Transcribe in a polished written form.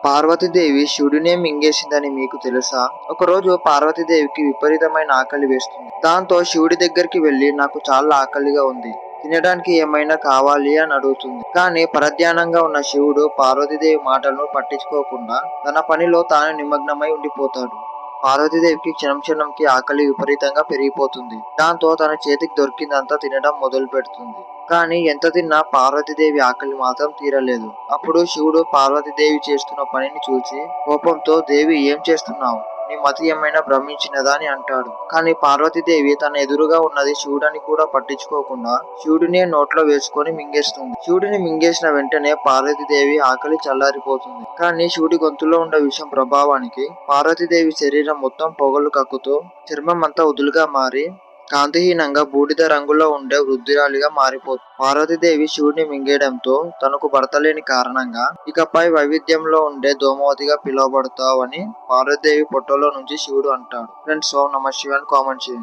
పార్వతీదేవి శివుడినే మింగేసిందని మీకు తెలుసా? ఒకరోజు పార్వతీదేవికి విపరీతమైన ఆకలి వేస్తుంది. దాంతో శివుడి దగ్గరికి వెళ్లి నాకు చాలా ఆకలిగా ఉంది, తినడానికి ఏమైనా కావాలి అని అడుగుతుంది. కానీ పరధ్యానంగా ఉన్న శివుడు పార్వతీదేవి మాటలను పట్టించుకోకుండా తన పనిలో తాను నిమగ్నమై ఉండిపోతాడు. పార్వతీదేవికి క్షణం క్షణంకి ఆకలి విపరీతంగా పెరిగిపోతుంది. దాంతో తన చేతికి దొరికిందంతా తినడం మొదలు పెడుతుంది. కానీ ఎంత తిన్నా పార్వతీదేవి ఆకలి మాత్రం తీరలేదు. అప్పుడు శివుడు పార్వతీదేవి చేస్తున్న పనిని చూసి కోపంతో, దేవి ఏం చేస్తున్నావు? నీ మతి ఏమైనా భ్రమించినదా అని అంటాడు. కానీ పార్వతీదేవి తన ఎదురుగా ఉన్నది శివుడని కూడా పట్టించుకోకుండా శివుడిని నోట్లో వేసుకొని మింగేస్తుంది. శివుడిని మింగేసిన వెంటనే పార్వతీదేవి ఆకలి చల్లారిపోతుంది. కానీ శివుడి గొంతులో ఉన్న విషం ప్రభావానికి పార్వతీదేవి శరీరం మొత్తం పొగలు కక్కుతూ చర్మం అంతా వదులుగా మారి కాంతిహీనంగా బూడిద రంగులో ఉండే వృద్ధురాలిగా మారిపోతుంది. పార్వతీదేవి శివుడిని మింగేయడంతో తనకు భర్త లేని కారణంగా ఇకపై వైవిధ్యంలో ఉండే దోమవతిగా పిలువబడతావు అని పార్వతీదేవి పొట్టలో నుంచి శివుడు అంటాడు. ఫ్రెండ్స్, ఓం నమః శివాయ కామెంట్ చేయండి.